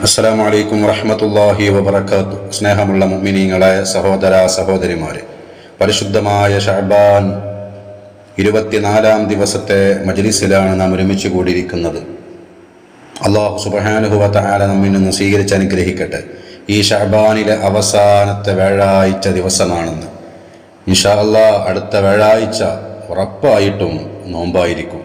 അസ്സലാമു അലൈക്കും വറഹ്മത്തുള്ളാഹി വബറകാതുഹു. സ്നേഹമുള്ള മുഅ്മിനീങ്ങളെ, സഹോദര സഹോദരിമാരെ, പരിശുദ്ധമായ ശഅബാൻ 24 ദിവസത്തെ മജ്ലിസിലാണ് നാം ഒരുമിച്ച് കൂടിയിരിക്കുന്നത്. അല്ലാഹു സുബ്ഹാനഹു വ തആല നമ്മിൽ നിന്ന് സ്വീകരിച്ച് അനുഗ്രഹിക്കട്ടെ. ഈ ശഅബാനിലെ അവസാനത്തെ വ്യാഴാഴ്ച ദിവസമാണെന്ന്. ഇൻഷാ അല്ലാഹ് അടുത്ത വ്യാഴാഴ്ച ഉറപ്പായിട്ടും നോമ്പായിരിക്കും.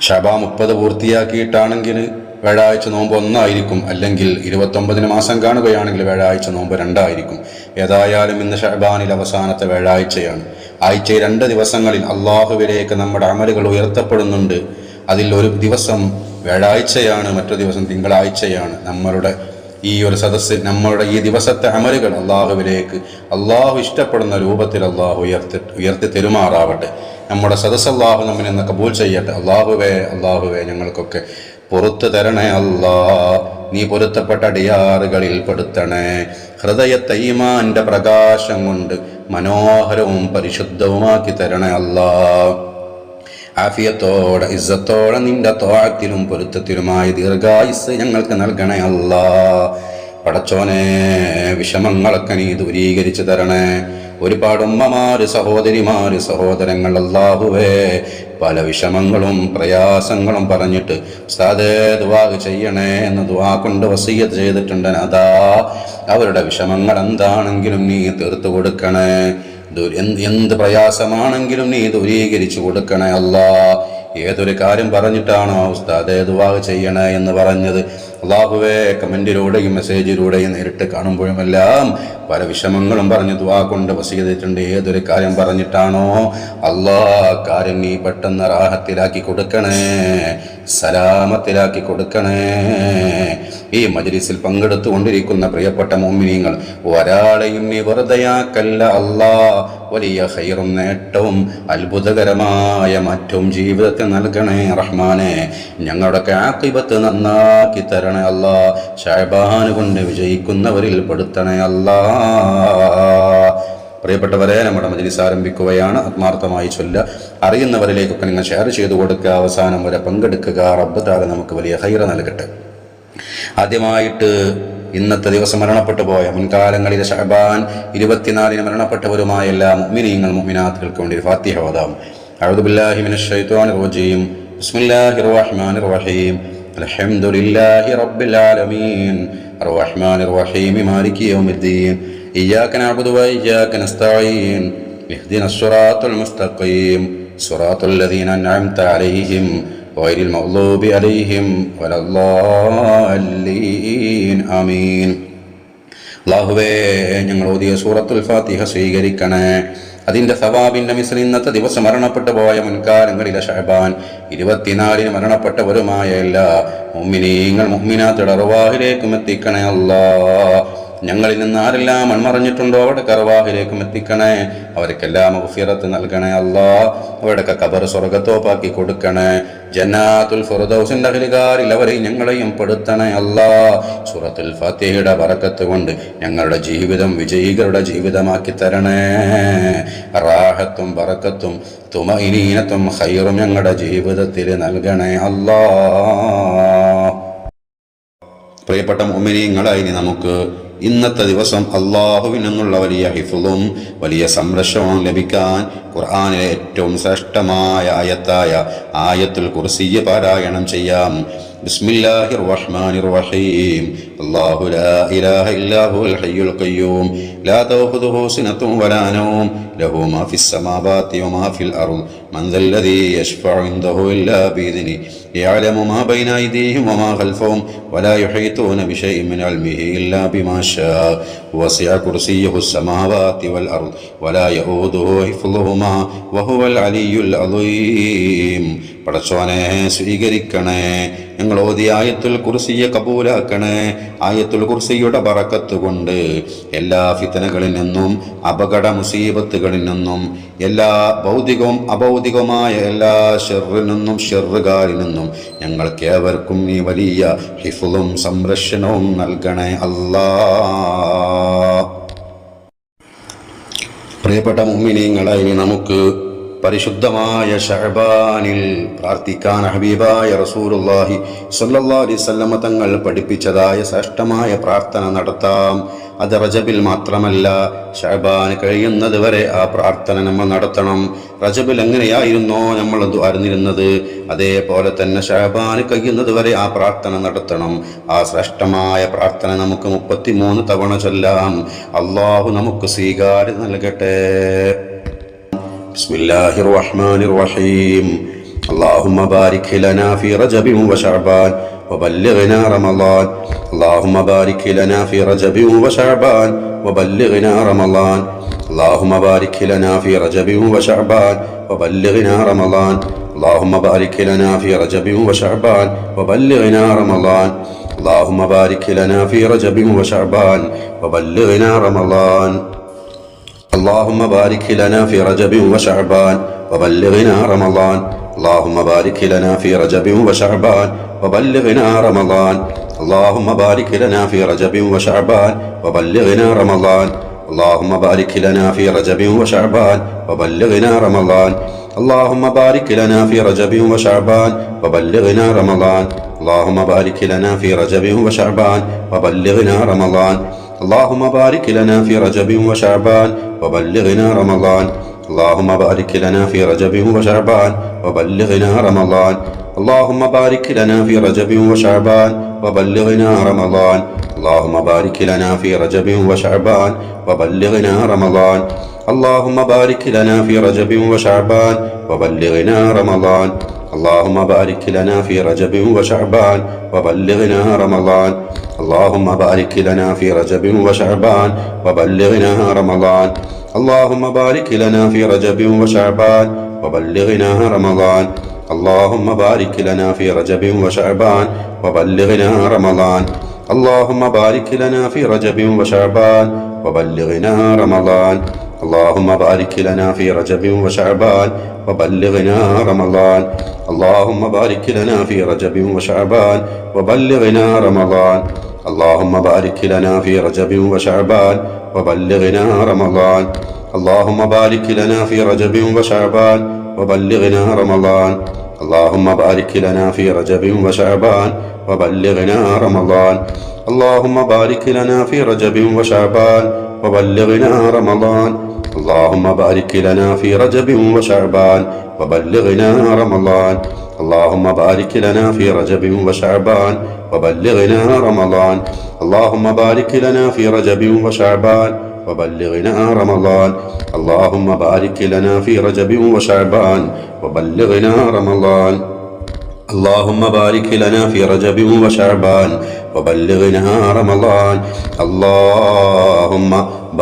ശഅബാൻ 30 പൂർത്തിയാക്കിയിട്ടാണെങ്കിൽ വ്യാഴാഴ്ച നോമ്പ് 1 ആയിരിക്കും, അല്ലെങ്കിൽ 29 മാസം കാണുകയാണെങ്കിൽ വ്യാഴാഴ്ച നോമ്പ് 2 ആയിരിക്കും. ഏതായാലും ഇന്ന് ശഅബാനിൽ അവസാനത്തെ വ്യാഴാഴ്ചയാണ്. ആഴ്ചയിൽ 2 ദിവസങ്ങളിൽ അള്ളാഹുവിലേക്ക് നമ്മുടെ അമലുകൾ ഉയർത്തപ്പെടുന്നുണ്ട്. അതിൽ ഒരു ദിവസം വ്യാഴാഴ്ചയാണ്, മറ്റൊരു ദിവസം തിങ്കളാഴ്ചയാണ്. നമ്മളുടെ ഈ ഒരു സദസ്സിൽ നമ്മളുടെ ഈ ദിവസത്തെ അമലുകൾ അള്ളാഹുവിലേക്ക്, അള്ളാഹു ഇഷ്ടപ്പെടുന്ന രൂപത്തിൽ അള്ളാഹു ഉയർത്തി തെരുമാറാവട്ടെ. നമ്മുടെ സദസ്സ് അള്ളാഹു നമ്മിൽ നിന്ന് കബൂൽ ചെയ്യട്ടെ. അള്ളാഹുവേ ഞങ്ങൾക്കൊക്കെ പുറത്തു തരണേ അല്ലാ. നീ പൊരുത്തപ്പെട്ട അടിയാറുകളിൽ പെടുത്തണേ. ഹൃദയത്തെ ഈമാന്റെ പ്രകാശം കൊണ്ട് മനോഹരവും പരിശുദ്ധവുമാക്കി തരണേ അല്ലാ. ആഫിയത്തോടെ ഇസ്സത്തോടെ നിന്റെ ത്വാഅത്തിലും പൊരുത്തത്തിലുമായ ദീർഘായുസ് ഞങ്ങൾക്ക് നൽകണേ അല്ലാ. പടച്ചോനെ, വിഷമങ്ങളൊക്കെ നീ ദൂരീകരിച്ചു തരണേ. ഒരുപാട് ഉമ്മമാര്, സഹോദരിമാര്, സഹോദരങ്ങൾ അല്ലാഹുവേ പല വിഷമങ്ങളും പ്രയാസങ്ങളും പറഞ്ഞിട്ട് ഉസ്താദേ ദുആ ചെയ്യണേ എന്ന് ദുആ കൊണ്ട് വസിയ്യത്ത് ചെയ്തിട്ടുണ്ട്. അതാ അവരുടെ വിഷമങ്ങൾ എന്താണെങ്കിലും നീ തീർത്തു കൊടുക്കണേ. എന്ത് പ്രയാസമാണെങ്കിലും നീ ദൂരീകരിച്ചു കൊടുക്കണേ അല്ലാ. ഏതൊരു കാര്യം പറഞ്ഞിട്ടാണോ ഉസ്താദേ ദുആ ചെയ്യണേ എന്ന് പറഞ്ഞത്, അല്ലാഹുവേ കമന്റിലൂടെയും മെസ്സേജിലൂടെയും നേരിട്ട് കാണുമ്പോഴുമെല്ലാം പല വിഷമങ്ങളും പറഞ്ഞ് ദുആ കൊണ്ട് വസിയ്യത്ത് ചെയ്തിട്ടുണ്ട്. ഏതൊരു കാര്യം പറഞ്ഞിട്ടാണോ അല്ലാ കാര്യം നീ പെട്ടെന്ന് റാഹത്തിലാക്കി കൊടുക്കണേ, സലാമത്തിലാക്കി കൊടുക്കണേ. ഈ മജ്ലിസിൽ പങ്കെടുത്തുകൊണ്ടിരിക്കുന്ന പ്രിയപ്പെട്ട മുഅ്മിനീങ്ങൾ ഒരാളെയും നീ വെറുതെയാക്കല്ല അല്ലാ. വലിയ ഖൈറും നേട്ടവും അത്ഭുതകരമായ മാറ്റവും ജീവിതത്തിൽ നൽകണേ റഹ്മാനെ. ഞങ്ങളുടെ ആഖിബത്ത് നന്നാക്കി തരണേ അല്ലാ. ശഅബാൻ കൊണ്ട് വിജയിക്കുന്നവരിൽ പെടുത്തണേ അല്ലാ. പ്രിയപ്പെട്ടവരെ, നമ്മുടെ മജ്ലിസ് ആരംഭിക്കുകയാണ്. ആത്മാർത്ഥമായി അറിയുന്നവരിലേക്കൊക്കെ നിങ്ങൾ ഷെയർ ചെയ്തു കൊടുക്കുക. അവസാനം വരെ പങ്കെടുക്കുക. റബ്ബ് തആല നമുക്ക് വലിയ ഖൈർ നൽകട്ടെ. ആദ്യമായിട്ട് ഇന്നത്തെ ദിവസം മരണപ്പെട്ടു പോയ മുൻകാലങ്ങളിലെ ശഅബാൻ 24 മരണപ്പെട്ടവരുമായ എല്ലാ മുഅ്മിനീങ്ങൾ മുഅ്മിനാത്തുകൾക്ക് വേണ്ടി ഫാത്തിഹ ഓതാം. അഊദു ബില്ലാഹി മിനശ് ശൈത്വാനിർ റജീം. ബിസ്മില്ലാഹിർ റഹ്മാനിർ റഹീം. അൽഹംദുലില്ലാഹി റബ്ബിൽ ആലമീൻ അർറഹ്മാനിർ റഹീം മാലികി യൗമിദ്ദീൻ ഇയ്യാക നഅ്ബുദു വ ഇയ്യാക നസ്തഈൻ ഇഹ്ദിനസ് സിറാത്തൽ മുസ്തഖീം സിറാത്തൽ ലദീന അൻഅംത അലൈഹിം ഗൈറിൽ മഗ്ദൂബി അലൈഹിം വലദ്ദാലീൻ. ആമീൻ. അല്ലാഹുവേ, ഞങ്ങൾ ഓതിയ സൂറത്തുൽ ഫാത്തിഹ സ്വീകരിക്കണേ. അതിൻ്റെ സവാബിൻ്റെ മിസ്ൽ ഇന്നത്തെ ദിവസം മരണപ്പെട്ടു പോയ മുൻകാലങ്ങളിലെ ശഅബാൻ 24 മരണപ്പെട്ടവരുമായ എല്ലാ മുഅ്മിനീങ്ങൾ മുഅ്മിനാത്തുകളുടെ അർവാഹിലേക്കും എത്തിക്കണേ അല്ലാ. ഞങ്ങളിൽ നിന്ന് ആരെല്ലാം മൺമറഞ്ഞിട്ടുണ്ടോ അവരുടെ അർവാഹിലേക്കും എത്തിക്കണേ. അവർക്കെല്ലാം മഗ്ഫിറത്ത് നൽകണേ അല്ലാ. അവരുടെ ഖബർ സ്വർഗ്ഗത്തോപ്പാക്കി കൊടുക്കണേ. ജന്നാത്തുൽ ഫിർദൗസിന്റെ അഹ്ലുകാരിൽ അവരെയും ഞങ്ങളെയും പെടുത്തണേ അല്ലാ. സൂറത്തുൽ ഫാത്തിഹയുടെ ബറക്കത്ത് കൊണ്ട് ഞങ്ങളുടെ ജീവിതം വിജയികളുടെ ജീവിതമാക്കി തരണേ. റാഹത്തും ബറക്കത്തും തുമഇനീനത്തും ഖൈറും ഞങ്ങളുടെ ജീവിതത്തിൽ നൽകണേ അല്ലാ. പ്രിയപ്പെട്ട മുഅ്മിനീങ്ങളായി, നമുക്ക് ഇന്നത്തെ ദിവസം അള്ളാഹുവിൽ നിന്നുള്ള വലിയ ഹിഫ്ളും വലിയ സംരക്ഷണവും ലഭിക്കാൻ ഖുർആനിലെ ഏറ്റവും ശ്രേഷ്ഠമായ ആയത്തായ ആയത്തുൽ കുർസിയ്യ പാരായണം ചെയ്യാം. ബിസ്മില്ലാഹിർ റഹ്മാനിർ റഹീം. അല്ലാഹു ലാ ഇലാഹ ഇല്ലാ ഹുവൽ ഹയ്യുൽ ഖയ്യൂം ലാ തഅഖുദുഹു സിനത്തുൻ വലാ നൗം ലഹു മാ ഫിസ് സമാവാതി വമാ ഫിൽ അർദ് മൻ ദല്ലദീ യശ്ഫഉ ഇൻദഹു ഇല്ലാ ബിഇദ്നിഹി യഅലമു മാ ബൈന അയ്ദീഹിം വമാ ഖൽഫഹും വലാ യുഹീതൂന ബിശൈഇൻ മിൻ ഇൽമിഹി ഇല്ലാ ബിമാ ശാഅ വസിഅ കുർസിയ്യുഹു സമാവാതി വൽ അർദ് വലാ യഊദുഹു ഹിഫ്ളുഹുമാ വഹുവൽ അലിയ്യുൽ അളീം. പടച്ചോനെ, സ്വീകരിക്കണേ. ഞങ്ങൾ ഓതിയ ആയത്തുൽ കുർസിയെ കബൂലാക്കണേ. ആയത്തുൽ കുർസിയുടെ ബറക്കത്ത് കൊണ്ട് എല്ലാ ഫിത്നകളിൽ നിന്നും അപകട മുസീബത്തുകളിൽ നിന്നും എല്ലാ ഭൗതികവും അഭൗതികവുമായ എല്ലാ ഷർറിൽ നിന്നും ഷർറുകാരിൽ നിന്നും ഞങ്ങൾക്ക് ഏവർക്കും നീ വലിയ ഹിഫ്ളും സംരക്ഷണവും നൽകണേ അല്ലാ. പ്രിയപ്പെട്ട മുഅ്മിനീങ്ങളായി, നമുക്ക് പരിശുദ്ധമായ ശഅബാനിൽ പ്രാർത്ഥിക്കാൻ ഹബീബായ റസൂലുള്ളാഹി സ്വല്ലല്ലാഹു അലൈഹി വസല്ലം തങ്ങൾ പഠിപ്പിച്ചതായ ശ്രേഷ്ഠമായ പ്രാർത്ഥന നടത്താം. അത് റജബിൽ മാത്രമല്ല, ശഅബാൻ കഴിയുന്നത് വരെ ആ പ്രാർത്ഥന നമ്മൾ നടത്തണം. റജബിൽ എങ്ങനെയായിരുന്നോ നമ്മൾ അറിഞ്ഞിരുന്നത്, അതേപോലെ തന്നെ ശഅബാൻ കഴിയുന്നത് വരെ ആ പ്രാർത്ഥന നടത്തണം. ആ ശ്രേഷ്ഠമായ പ്രാർത്ഥന നമുക്ക് 33 തവണ ചൊല്ലാം. അള്ളാഹു നമുക്ക് സ്വീകാര്യത നൽകട്ടെ. ബിസ്മില്ലാഹിർ റഹ്മാനിർ റഹീം. اللهم بارك لنا في رجب وشعبان وبلغنا رمضان. اللهم بارك لنا في رجب وشعبان وبلغنا رمضان. اللهم بارك لنا في رجب وشعبان وبلغنا رمضان. اللهم بارك لنا في رجب وشعبان وبلغنا رمضان. اللهم بارك لنا في رجب وشعبان وبلغنا رمضان. اللهم بارك لنا في رجب وشعبان وبلغنا رمضان. اللهم بارك لنا في رجب وشعبان وبلغنا رمضان. اللهم بارك لنا في رجب وشعبان وبلغنا رمضان. اللهم بارك لنا في رجب وشعبان وبلغنا رمضان. اللهم بارك لنا في رجب وشعبان وبلغنا رمضان. اللهم بارك لنا في رجب وشعبان وبلغنا رمضان. اللهم بارك لنا في رجب وشعبان وبلغنا رمضان. اللهم بارك لنا في رجب وشعبان وبلغنا رمضان. اللهم بارك لنا في رجب وشعبان وبلغنا رمضان. اللهم بارك لنا في رجب وشعبان وبلغنا رمضان. اللهم بارك لنا في رجب وشعبان وبلغنا رمضان. اللهم بارك لنا في رجب وشعبان وبلغنا رمضان. اللهم بارك لنا في رجب وشعبان وبلغنا رمضان. اللهم بارك لنا في رجب وشعبان وبلغنا رمضان. اللهم بارك لنا في رجب وشعبان وبلغنا رمضان. اللهم بارك لنا في رجب وشعبان وبلغنا رمضان. اللهم بارك لنا في رجب وشعبان وبلغنا رمضان. اللهم بارك لنا في رجب وشعبان وبلغنا رمضان. اللهم بارك لنا في رجب وشعبان وبلغنا رمضان. اللهم بارك لنا في رجب وشعبان وبلغنا رمضان. اللهم بارك لنا في رجب وشعبان وبلغنا رمضان. اللهم بارك لنا في رجب وشعبان وبلغنا رمضان. اللهم بارك لنا في رجب وشعبان وبلغنا رمضان. اللهم بارك لنا في رجب وشعبان وبلغنا رمضان. اللهم بارك لنا في رجب وشعبان وبلغنا رمضان. اللهم بارك لنا في رجب وشعبان وبلغنا رمضان. اللهم بارك لنا في رجب وشعبان وبلغنا رمضان. اللهم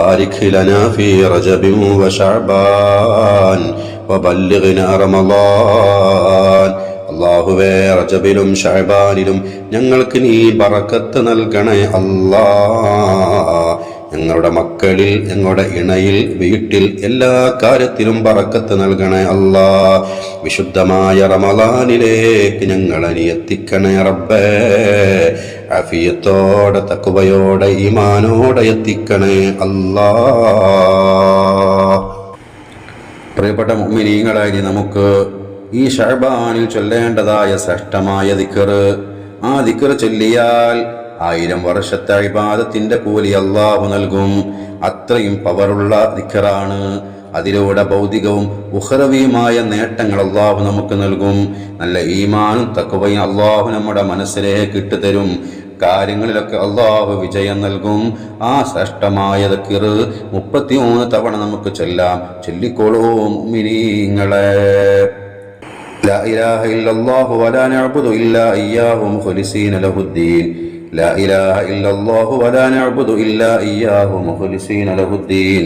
بارك لنا في رجب وشعبان وبلغنا رمضان. അല്ലാഹുവേ, റജബിലും ശഅബാനിലും ഞങ്ങൾക്ക് നീ ബറക്കത്ത് നൽകണേ അല്ലാഹ്. ഞങ്ങളുടെ മക്കളിൽ, ഞങ്ങളുടെ ഇണയിൽ, വീട്ടിൽ എല്ലാ കാര്യത്തിലും ബറക്കത്ത് നൽകണേ അല്ലാഹ്. വിശുദ്ധമായ റമളാനിലേക്ക് ഞങ്ങളെ നീ എത്തിക്കണേ റബ്ബേ. ആഫിയത്തോടെ, തഖ്വയോടെ, ഈമാനോടെ എത്തിക്കണേ അല്ലാഹ്. പ്രിയപ്പെട്ട മുഅ്മിനീങ്ങളായി, നമുക്ക് ഈ ശഅബാനിൽ ചൊല്ലേണ്ടതായ ശ്രേഷ്ഠമായ ദിക്ർ, ആ ദിക്ർ ചൊല്ലിയാൽ 1000 വർഷത്തെ ഇബാദത്തിന്റെ കൂലി അല്ലാഹു നൽകും. അത്രയും പവറുള്ള ദിക്റാണ്. അതിലൂടെ ഭൗതികവും ഉഖറവിയുമായ നേട്ടങ്ങൾ അല്ലാഹു നമുക്ക് നൽകും. നല്ല ഈമാനും തഖ്വയും അല്ലാഹു നമ്മുടെ മനസ്സിലേക്ക് ഇട്ടുതരും. കാര്യങ്ങളിലൊക്കെ അല്ലാഹു വിജയം നൽകും. ആ ശ്രേഷ്ഠമായ ദിക്ർ 33 തവണ നമുക്ക് ചൊല്ലാം. ചൊല്ലിക്കോളൂ മുഅ്മിനീങ്ങളെ. لا إله إلا الله ولا نعبد إلا إياه مخلصين له الدين. لا إله إلا الله ولا نعبد إلا إياه مخلصين له الدين.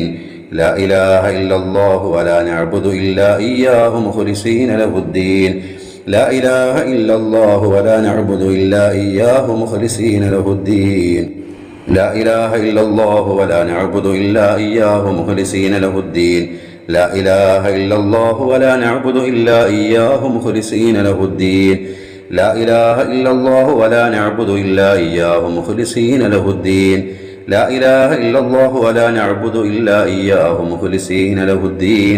لا إله إلا الله ولا نعبد إلا إياه مخلصين له الدين. لا إله إلا الله ولا نعبد إلا إياه مخلصين له الدين. لا إله إلا الله ولا نعبد إلا إياه مخلصين له الدين. لا إله إلا الله ولا نعبد إلا إياه مخلصين له الدين. لا إله إلا الله ولا نعبد إلا إياه مخلصين له الدين. لا إله إلا الله ولا نعبد إلا إياه مخلصين له الدين.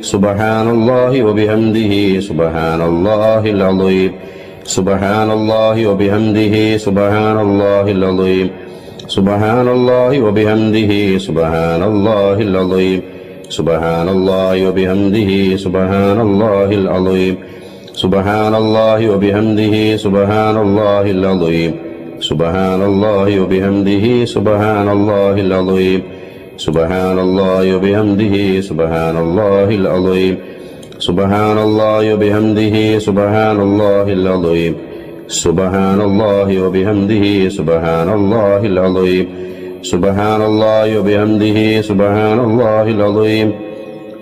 Subhanallah wa bihamdihi subhanallahil azim. Subhanallah wa bihamdihi subhanallahil azim. Subhanallah wa bihamdihi subhanallahil azim. Subhanallah wa bihamdihi subhanallahil azim. Subhanallah wa bihamdihi subhanallahil azim. Subhanallah wa bihamdihi subhanallahil azim. Subhanallah wa bihamdihi subhanallahil azim. Subhanallah wa bihamdihi subhanallahil azim. Subhanallah wa bihamdihi subhanallahil azim. Subhanallah wa bihamdihi subhanallahil azim.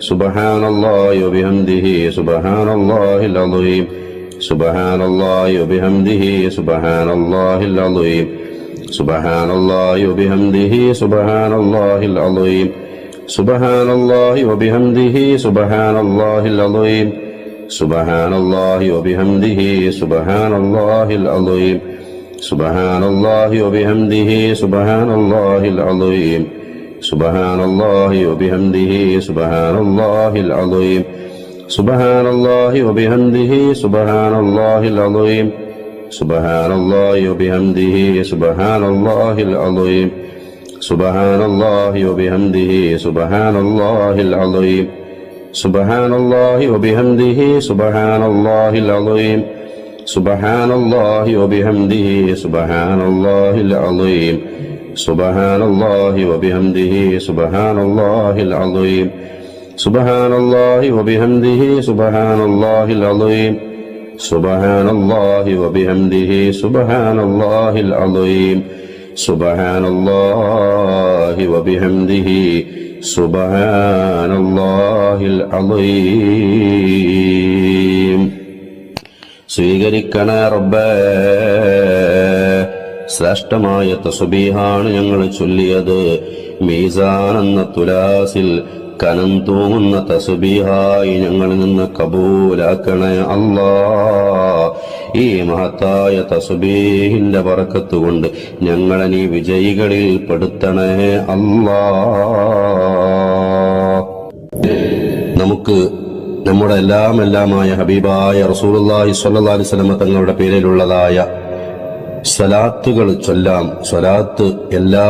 Subhanallah wa bihamdihi subhanallahil azim. Subhanallah wa bihamdihi subhanallahil azim. Subhanallah wa bihamdihi subhanallahil azim. Subhanallah wa bihamdihi subhanallahil azim. Subhanallah wa bihamdihi subhanallahil azim. Subhanallah wa bihamdihi subhanallahil azim. Subhanallah wa bihamdihi subhanallahil azim. Subhanallah wa bihamdihi subhanallahil azim. Subhanallah wa bihamdihi subhanallahil azim. Subhanallah wa bihamdihi subhanallahil azim. Subhanallah wa bihamdihi subhanallahil azim. Subhanallah wa bihamdihi subhanallahil azim. Subhanallah wa bihamdihi subhanallahil azim. Subhanallah wa bihamdihi subhanallahil azim. Subhanallah wa bihamdihi subhanallahil azim. Subhanallah wa bihamdihi subhanallahil azim. സ്വീകരിക്കണേ റബ്ബേ, ശ്രേഷ്ഠമായ തസ്ബീഹാണ് ഞങ്ങൾ ചൊല്ലിയത്. മീസാൻ എന്ന തുലാസിൽ കനം തൂങ്ങുന്ന തസ്ബീഹായി ഞങ്ങളിൽ നിന്ന് കബൂലാക്കണേ അല്ലാ. ഈ മഹത്തായ തസ്ബീഹിന്റെ ബറക്കത്ത് കൊണ്ട് ഞങ്ങളെ നീ വിജയികളിൽ പെടുത്തണേ അല്ലാ. നമുക്ക് നമ്മുടെ എല്ലാമായ ഹബീബായ റസൂലുള്ളാഹി സ്വല്ലല്ലാഹി അലൈഹി വസല്ലം തങ്ങളുടെ പേരിലുള്ളതായ സ്വലാത്തുകൾ ചൊല്ലാം. സ്വലാത്ത് എല്ലാ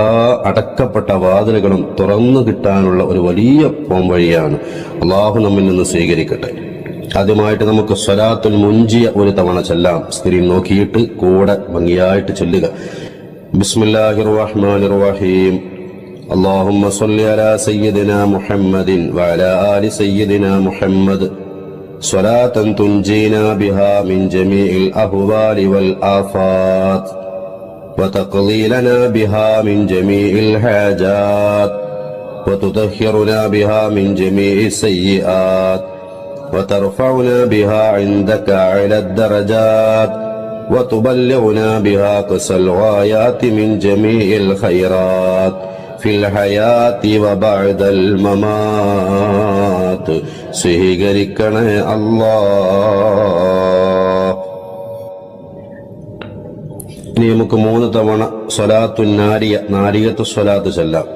അടക്കപ്പെട്ട വാതിലുകളും തുറന്നു കിട്ടാനുള്ള ഒരു വലിയ പോംവഴിയാണ്. അള്ളാഹു നമ്മിൽ നിന്ന് സ്വീകരിക്കട്ടെ. ആദ്യമായിട്ട് നമുക്ക് സ്വലാത്തുൽ മുൻജിയ ഒരു തവണ ചൊല്ലാം. സ്ക്രീൻ നോക്കിയിട്ട് കൂടെ ഭംഗിയായിട്ട് ചൊല്ലുക. ബിസ്മില്ലാഹിർ റഹ്മാനിർ റഹീം. اللهم صل على سيدنا محمد وعلى آل سيدنا محمد صلاة تنجينا بها من جميع الأهوال والآفات وتقضي لنا بها من جميع الحاجات وتطهرنا بها من جميع السيئات وترفعنا بها عندك أعلى الدرجات وتبلغنا بها أقصى الغايات من جميع الخيرات في الحياة وبعد الممات. സ്വീകരിക്കണേ അല്ലാഹ്. ഇനി നമുക്ക് 3 തവണ സ്വലാത്തുൻ നാരിയ, നാരിയത്തു സ്വലാത്ത് ചൊല്ലാം.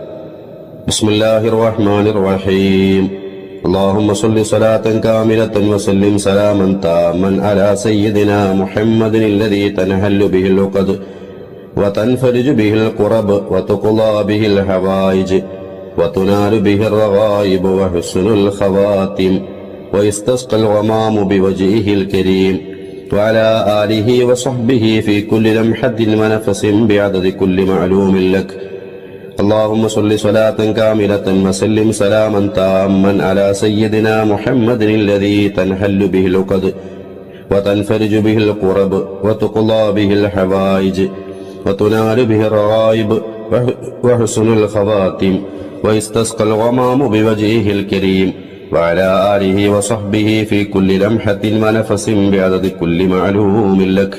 ബിസ്മില്ലാഹിർ റഹ്മാനിർ റഹീം. اللهم صل صلاة كاملة وسلم سلاما تاما على سيدنا محمد الذي تنحل به العقد وتنفرج به الكرب وتقضى به الحوائج وتنال به الرغائب وحسن الخواتم ويستسقى الغمام بوجهه الكريم وعلى آله وصحبه في كل لمحة ونفس بعدد كل معلوم لك. اللهم صل صلاة كاملة وسلم سلاما تاما على سيدنا محمد الذي تنحل به العقد وتنفرج به الكرب وتقضى به الحوائج وتنال به الرغائب وحسن الخواتم ويستسقى الغمام بوجهه الكريم وعلى آله وصحبه في كل لمحة ونفس بعدد كل معلوم لك.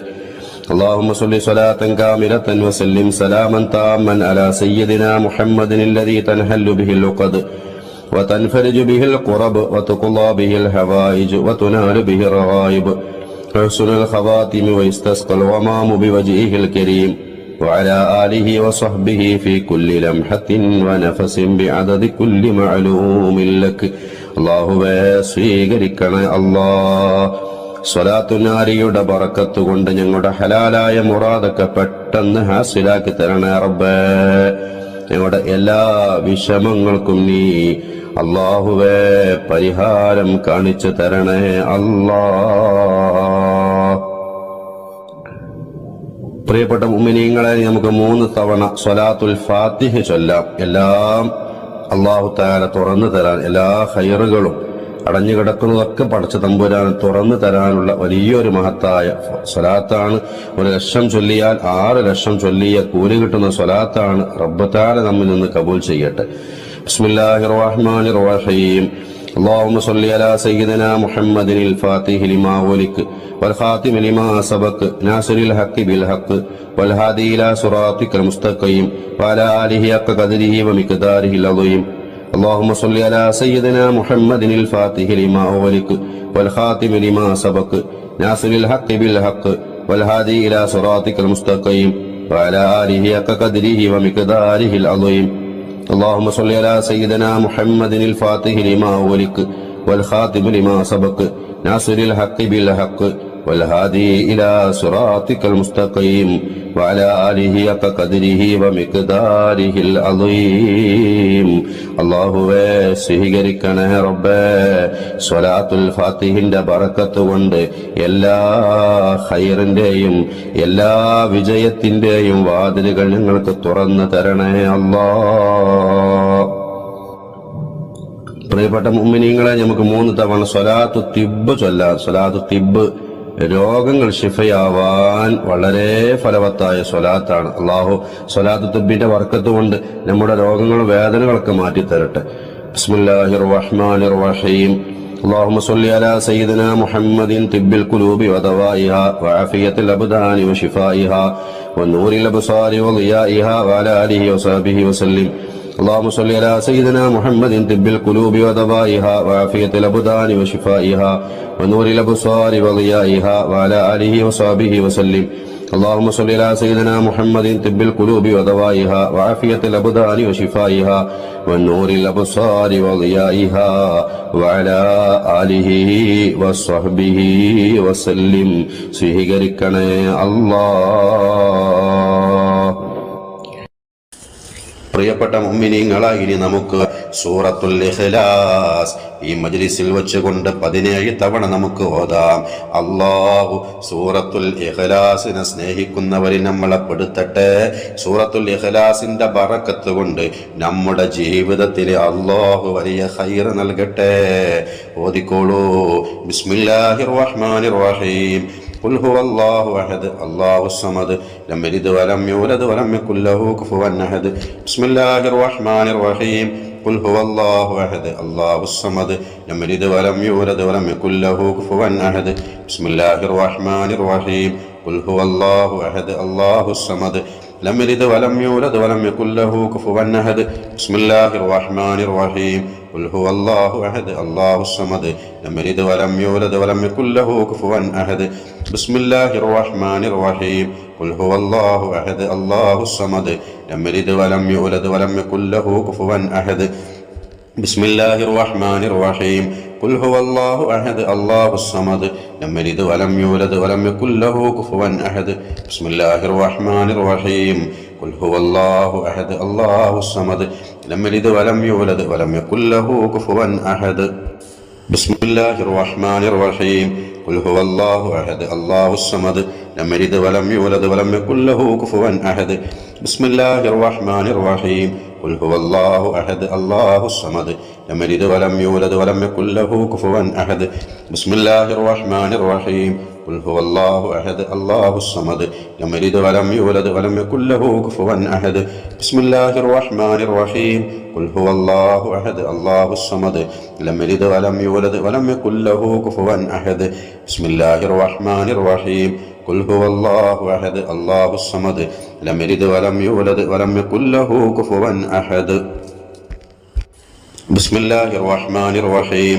اللهم صل صلاة كاملة وسلم سلاما تاما على سيدنا محمد الذي تنحل به العقد وتنفرج به الكرب وتقضى به الحوائج وتنال به الرغائب وحسن الخواتم ويستسقى الغمام بوجهه الكريم وعلى آله وصحبه في كل لمحة ونفس بعدد كل معلوم لك. അല്ലാഹുവേ സ്വീകരിക്കണേ അല്ലാ. സ്വലാത്തുനാരിയുടെ ബറക്കത്ത് കൊണ്ട് ഞങ്ങളുടെ ഹലാലായ മുറാദൊക്കെ പെട്ടെന്ന് ഹാസിലാക്കി തരണേ റബ്ബേ. ഞങ്ങളുടെ എല്ലാ വിഷമങ്ങൾക്കും നീ അല്ലാഹുവേ പരിഹാരം കാണിച്ചു തരണേ അല്ലാ. പ്രിയപ്പെട്ട മുഅ്മിനീങ്ങളെ, നമുക്ക് 3 തവണ സ്വലാത്തുൽ ഫാത്തിഹ ചൊല്ലാം. എല്ലാം അല്ലാഹു തആല തുറന്നു തരാൻ, എല്ലാ ഖൈറുകളും അടഞ്ഞു കിടക്കുന്നതൊക്കെ പടച്ച തമ്പുരാൻ തുറന്നു തരാനുള്ള വലിയൊരു മഹത്തായ സ്വലാത്താണ്. 1 ലക്ഷം ചൊല്ലിയാൽ 6 ലക്ഷം ചൊല്ലിയ കൂലി കിട്ടുന്ന സ്വലാത്താണ്. റബ്ബ് തആല നമ്മിൽ നിന്ന് കബൂൽ ചെയ്യട്ടെ. ബിസ്മില്ലാഹിർ റഹ്മാനിർ റഹീം. اللهم صل على سيدنا محمد الفاتح لما ولك والخاتم لما سبق ناصر الحق بالحق والهادي إلى صراطك المستقيم وعلى آله حق قدره ومقداره العظيم. اللهم صل على سيدنا محمد الفاتح لما ولك والخاتم لما سبق ناصر الحق بالحق والهادي إلى صراطك المستقيم وعلى آله حق قدره ومقداره العظيم. اللهم صل على سيدنا محمد الفاتح لما ولك والخاتم لما سبق ناصر الحق بالحق والهادي إلى صراطك المستقيم وعلى آله حق قدره ومقداره العظيم. അല്ലാഹുവേ സ്വീകരിക്കണേ റബ്ബേ. സ്വലാത്തുൽ ഫാത്തിഹിന്റെ ബറക്കത്ത് കൊണ്ട് എല്ലാ ഖൈറിന്റെയും എല്ലാ വിജയത്തിന്റെയും വാതിലുകൾ ഞങ്ങൾക്ക് തുറന്നു തരണേ അല്ലാ. പ്രിയപ്പെട്ട മുഅ്മിനീങ്ങളെ, നമുക്ക് 3 തവണ സ്വലാത്തു തിബ്ബ് ചൊല്ലാം. സ്വലാത്തു തിബ്ബ് രോഗങ്ങൾ ശിഫയാവാൻ വളരെ ഫലവത്തായ സ്വലാത്താണ്. അല്ലാഹു സ്വലാത്തു തിബ്ബിന്റെ ബർക്കത്ത് കൊണ്ട് നമ്മുടെ രോഗങ്ങളും വേദനകളൊക്കെ മാറ്റിത്തരട്ടെ. ബിസ്മില്ലാഹിർ റഹ്മാനിർ റഹീം. اللهم صل على سيدنا محمد طب القلوب ودوائها وعافية الأبدان وشفائها ونور الأبصار وضيائها وعلى آله وصحبه وسلم. اللهم صل على سيدنا محمد طب القلوب ودوائها وعافية الأبدان وشفائها ونور الأبصار وضيائها وعلى آله وصحبه وسلم. اللهم صل على سيدنا محمد طب القلوب ودوائها وعافية الأبدان وشفائها ونور الأبصار وضيائها وعلى آله وصحبه وسلم. സ്വീകരിക്കണേ അല്ലാ. പ്രിയപ്പെട്ട മുഅ്മിനീങ്ങളെ, ഇനി നമുക്ക് സൂറത്തുൽ ഇഖ്ലാസ് ഈ മജ്ലിസിൽ വെച്ചുകൊണ്ട് 17 തവണ നമുക്ക് ഓതാം. അല്ലാഹു സൂറത്തുൽ ഇഖ്ലാസിനെ സ്നേഹിക്കുന്നവരിൽ നമ്മളെ പെടുത്തട്ടെ. സൂറത്തുൽ ഇഖ്ലാസിന്റെ ബറക്കത്ത് കൊണ്ട് നമ്മുടെ ജീവിതത്തിൽ അല്ലാഹു വലിയ ഖൈർ നൽകട്ടെ. ഓതിക്കോളൂ. ബിസ്മില്ലാഹിർ റഹ്മാനിർ റഹീം. قل هو الله أحد الله الصمد لم يلد ولم يولد ولم يكن له كفوا أحد. بسم الله الرحمن الرحيم. قل هو الله أحد الله الصمد لم يلد ولم يولد ولم يكن له كفوا أحد. بسم الله الرحمن الرحيم. قل هو الله أحد الله الصمد لم يلد ولم يولد ولم يكن له كفوا أحد. بسم الله الرحمن الرحيم. قل هو الله أحد الله الصمد لم يلد ولم يولد ولم يكن له كفوا أحد. بسم الله الرحمن الرحيم. قل هو الله أحد الله الصمد لم يلد ولم يولد ولم يكن له كفوا أحد. بسم الله الرحمن الرحيم. قل هو الله أحد الله الصمد لم يلد ولم يولد ولم يكن له كفوا أحد. بسم الله الرحمن الرحيم. قل هو الله أحد الله الصمد لم يلد ولم يولد ولم يكن له كفوا أحد. بسم الله الرحمن الرحيم. قل هو الله أحد الله الصمد لم يلد ولم يولد ولم يكن له كفوا أحد. بسم الله الرحمن الرحيم. قل هو الله أحد الله الصمد لم يلد ولم يولد ولم يكن له كفوا أحد. بسم الله الرحمن الرحيم. قل هو الله أحد الله الصمد لم يلد ولم يولد ولم يكن له كفوا أحد. بسم الله الرحمن الرحيم. قل هو الله أحد الله الصمد لم يلد ولم يولد ولم يكن له كفوا أحد. بسم الله الرحمن الرحيم. قل هو الله أحد الله الصمد لم يلد ولم يولد ولم يكن له كفوا أحد. بسم الله الرحمن الرحيم.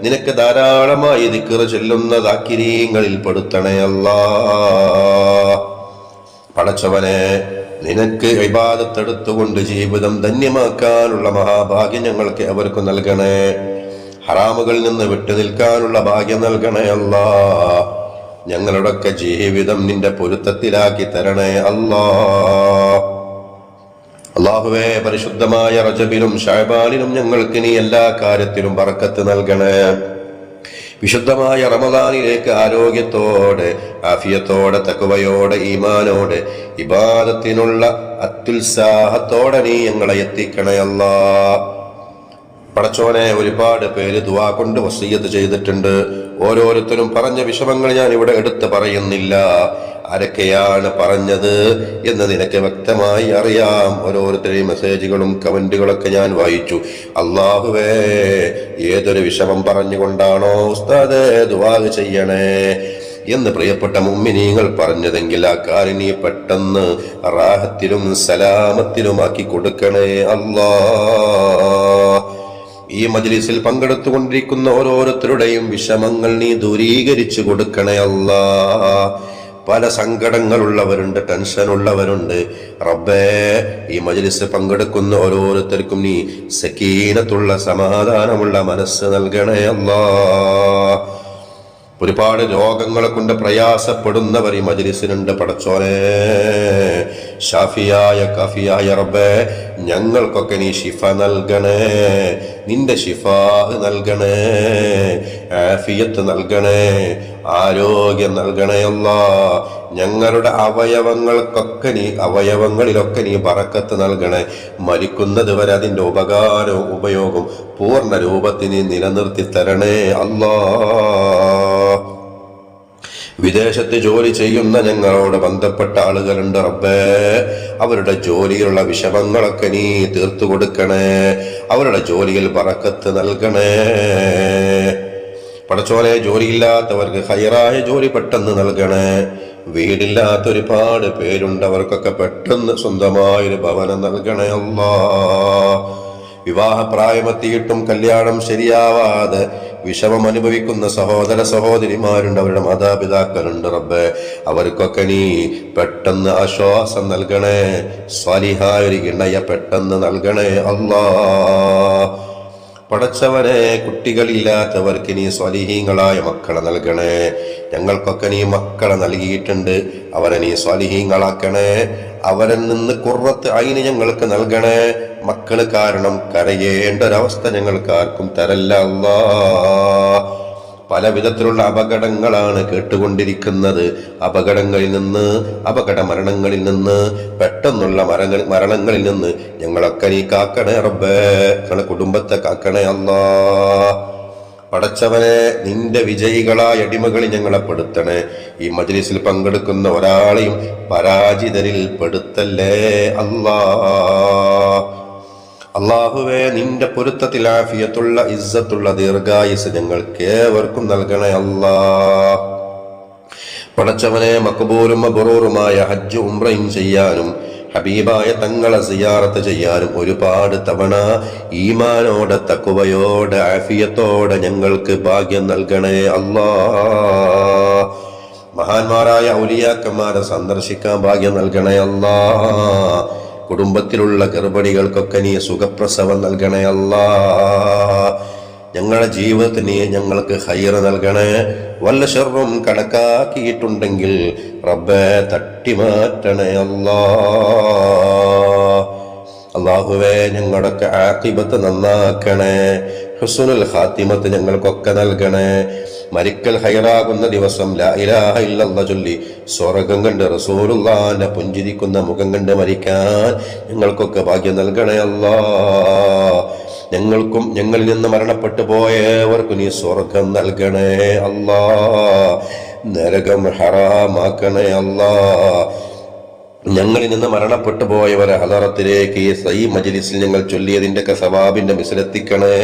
നിനക്ക് ധാരാളമായി ദിക്ർ ചൊല്ലുന്ന ദാക്കിരീങ്ങളിൽ പെടുത്തണേ അല്ലാ. പടച്ചവനെ, നിനക്ക് ഇബാദത്തെടുത്തുകൊണ്ട് ജീവിതം ധന്യമാക്കാനുള്ള മഹാഭാഗ്യം ഞങ്ങൾക്ക് അവർക്ക് നൽകണേ. ഹറാമുകളിൽ നിന്ന് വിട്ടു നിൽക്കാനുള്ള ഭാഗ്യം നൽകണേ അല്ലാ. ഞങ്ങളുടെയൊക്കെ ജീവിതം നിന്റെ പൊരുത്തത്തിലാക്കി തരണേ അല്ലാ. അല്ലാഹുവേ, പരിശുദ്ധമായ റജബിലും ശഅബാനിലും ഞങ്ങൾക്ക് നീ എല്ലാ കാര്യത്തിലും ബർക്കത്ത് നൽകണേ. വിശുദ്ധമായ റമദാനിലേക്ക് ആരോഗ്യത്തോടെ, ആഫിയത്തോടെ, തഖ്വയോടെ, ഈമാനോടെ, ഇബാദത്തിനുള്ള അത്യുത്സാഹത്തോടെ നീ ഞങ്ങളെ എത്തിക്കണേ അല്ലാ. പടച്ചോനെ, ഒരുപാട് പേര് ദുആ കൊണ്ട് വസിയ്യത്ത് ചെയ്തിട്ടുണ്ട്. ഓരോരുത്തരും പറഞ്ഞ വിഷമങ്ങൾ ഞാൻ ഇവിടെ എടുത്ത് പറയുന്നില്ല. ആരൊക്കെയാണ് പറഞ്ഞത് എന്ന് നിനക്ക് വ്യക്തമായി അറിയാം. ഓരോരുത്തരുടെയും മെസ്സേജുകളും കമന്റുകളൊക്കെ ഞാൻ വായിച്ചു. അല്ലാഹുവേ, ഏതൊരു വിഷമം പറഞ്ഞുകൊണ്ടാണോ ഉസ്താദേ ദുആ ചെയ്യണേ എന്ന് പ്രിയപ്പെട്ട മുഅ്മിനീങ്ങൾ പറഞ്ഞതെങ്കിൽ ആ കാര്യം നീ പെട്ടെന്ന് റാഹത്തിലും സലാമത്തിലുമാക്കി കൊടുക്കണേ അല്ലാ. ഈ മജ്ലിസിൽ പങ്കെടുത്തുകൊണ്ടിരിക്കുന്ന ഓരോരുത്തരുടെയും വിഷമങ്ങൾ നീ ദൂരീകരിച്ചു കൊടുക്കണേ അല്ലാ. പല സങ്കടങ്ങളുള്ളവരുണ്ട്, ടെൻഷനുള്ളവരുണ്ട്. റബ്ബേ, ഈ മജ്ലിസ് പങ്കെടുക്കുന്ന ഓരോരുത്തർക്കും നീ സക്കീനത്തുള്ള സമാധാനമുള്ള മനസ്സ് നൽകണേ അല്ലാ. ഒരുപാട് രോഗങ്ങളെ കൊണ്ട് പ്രയാസപ്പെടുന്നവർ ഈ മജ്ലിസിനുണ്ട്. പടച്ചോനെ, ഷാഫിയായ കാഫിയായ റബ്ബേ, ഞങ്ങൾക്കൊക്കെ നീ ശിഫ നൽകണേ. നിന്റെ ശിഫാ നൽകണേ, ആഫിയത്ത് നൽകണേ, ആരോഗ്യം നൽകണേ അല്ലാ. ഞങ്ങളുടെ അവയവങ്ങളിലൊക്കെ നീ ബറക്കത്ത് നൽകണേ. മരിക്കുന്നത് വരെ അതിന്റെ ഉപകാരവും ഉപയോഗം പൂർണ്ണ രൂപത്തിന് നിലനിർത്തി തരണേ അല്ലാ. വിദേശത്ത് ജോലി ചെയ്യുന്ന ഞങ്ങളോട് ബന്ധപ്പെട്ട ആളുകളുണ്ട് റബ്ബേ, അവരുടെ ജോലിയിലുള്ള വിഷമങ്ങളൊക്കെ നീ തീർത്തു കൊടുക്കണേ. അവരുടെ ജോലിയിൽ ബറക്കത്ത് നൽകണേ. പടച്ചോനെ, ജോലിയില്ലാത്തവർക്ക് ഹൈറായ ജോലി പെട്ടെന്ന് നൽകണേ. വീടില്ലാത്ത ഒരുപാട് പേരുണ്ട്, അവർക്കൊക്കെ പെട്ടെന്ന് സ്വന്തമായൊരു ഭവനം നൽകണേ അല്ലാ. വിവാഹപ്രായമെത്തിയിട്ടും കല്യാണം ശരിയാവാതെ വിഷമം അനുഭവിക്കുന്ന സഹോദര സഹോദരിമാരുണ്ട്, അവരുടെ മാതാപിതാക്കളുണ്ട് റബ്ബേ, അവർക്കൊക്കെ നീ പെട്ടെന്ന് ആശ്വാസം നൽകണേ. സ്വാലിഹായ ഒരു ഇണയെ പെട്ടെന്ന് നൽകണേ അല്ലാ. പടച്ചവനെ, കുട്ടികളില്ലാത്തവർക്ക് നീ സ്വാലിഹീങ്ങളായ മക്കളെ നൽകണേ. ഞങ്ങൾക്കൊക്കെ നീ മക്കളെ നൽകിയിട്ടുണ്ട്, അവരെ നീ സ്വാലിഹീങ്ങളാക്കണേ. അവരിൽ നിന്ന് ഖുർറത്ത് ഐന് ഞങ്ങൾക്ക് നൽകണേ. മക്കള് കാരണം കരയേണ്ട ഒരവസ്ഥ ഞങ്ങൾക്ക് ആർക്കും തരല്ല അല്ലാ. പല വിധത്തിലുള്ള അപകടങ്ങളാണ് കേട്ടുകൊണ്ടിരിക്കുന്നത്. അപകട മരണങ്ങളിൽ നിന്ന്, പെട്ടെന്നുള്ള മരണങ്ങളിൽ നിന്ന് ഞങ്ങളൊക്കെ നീ കാക്കണേ റബ്ബേ. ഞങ്ങളുടെ കുടുംബത്തെ കാക്കണേ അല്ലാ. പടച്ചവനെ, നിന്റെ വിജയികളായ അടിമകളിൽ ഞങ്ങളെ പെടുത്തണേ. ഈ മജ്ലിസിൽ പങ്കെടുക്കുന്ന ഒരാളെയും പരാജിതരിൽ പെടുത്തല്ലേ അല്ലാ. അല്ലാഹുവേ, നിന്റെ പൊരുത്തത്തിൽ ആഫിയത്തുള്ള ഇസ്സത്തുള്ള ദീർഘായുസ് ഞങ്ങൾക്ക് ഏവർക്കും നൽകണേ അല്ലാ. പടച്ചവനെ, മഖ്ബൂലും മബ്റൂറുമായ ഹജ്ജ് ഉംറയും ചെയ്യാനും ഹബീബായ തങ്ങളെ സിയാറത്ത് ചെയ്യാനും ഒരുപാട് തവണ ഈമാനോടെ, തഖ്വയോടെ, ആഫിയത്തോടെ ഞങ്ങൾക്ക് ഭാഗ്യം നൽകണേ അല്ലാ. മഹാന്മാരായ ഔലിയാക്കന്മാരെ സന്ദർശിക്കാൻ ഭാഗ്യം നൽകണേ അല്ലാ. കുടുംബത്തിലുള്ള ഗർഭിണികൾക്കൊക്കെ നീ സുഖപ്രസവം നൽകണേ അല്ലാ. ഞങ്ങളുടെ ജീവിതത്തിന് ഞങ്ങൾക്ക് ഖൈർ നൽകണേ. വല്ല ശർറും കണക്കാക്കിയിട്ടുണ്ടെങ്കിൽ റബ്ബേ തട്ടിമാറ്റണേ അല്ലാ. അല്ലാഹുവേ, ഞങ്ങളുടെയൊക്കെ ആഖിബത്ത് നന്നാക്കണേ. ഹുസ്നുൽ ഖാത്തിമത്ത് ഞങ്ങൾക്കൊക്കെ നൽകണേ. മരിക്കൽ ഹൈറാകുന്ന ദിവസം ലാ ഇലാഹ ഇല്ലല്ലാഹ് ചൊല്ലി സ്വർഗം കണ്ട് റസൂലുള്ളാഹിന്റെ പുഞ്ചിരിക്കുന്ന മുഖം കണ്ട് മരിക്കാൻ ഞങ്ങൾക്കൊക്കെ ഭാഗ്യം നൽകണേ അല്ലാ. ഞങ്ങൾക്കും ഞങ്ങളിൽ നിന്ന് മരണപ്പെട്ടു പോയവർക്കും നീ സ്വർഗം നൽകണേ അല്ലാ. നരകം ഹറാമാക്കണേ അല്ലാ. ഞങ്ങളിൽ നിന്ന് മരണപ്പെട്ടു പോയവരെ ഹദറത്തിലേക്ക് ഈ മജ്ലിസിൽ ഞങ്ങൾ ചൊല്ലിയതിന്റെ സവാബിന്റെ മിസ്ലെത്തിക്കണേ.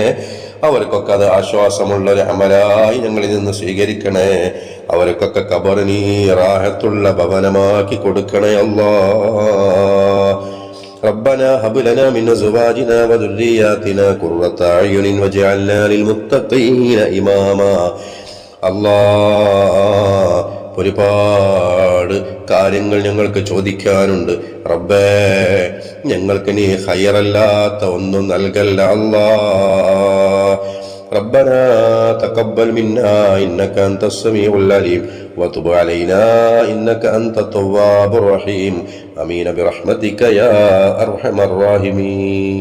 അവർക്കൊക്കെ അത് ആശ്വാസമുള്ള ഒരു അമലായി ഞങ്ങളിൽ നിന്ന് സ്വീകരിക്കണേ. അവർക്കൊക്കെ ഖബർ നീ റാഹത്തുള്ള ഭവനമാക്കി കൊടുക്കണേ അല്ലാ. ربنا هب لنا من أزواجنا وذرياتنا قرة أعين واجعلنا للمتقين إماما. അല്ലാഹ്, ഒരുപാട് കാര്യങ്ങൾ ഞങ്ങൾക്ക് ചോദിക്കാനുണ്ട് റബ്ബേ. ഞങ്ങൾക്ക് നീ ഖൈറല്ലാത്ത ഒന്നും നൽകല്ല അല്ലാഹ്. ربنا تقبل منا إنك أنت السميع العليم وتب علينا إنك أنت التواب الرحيم. آمين برحمتك يا أرحم الراحمين.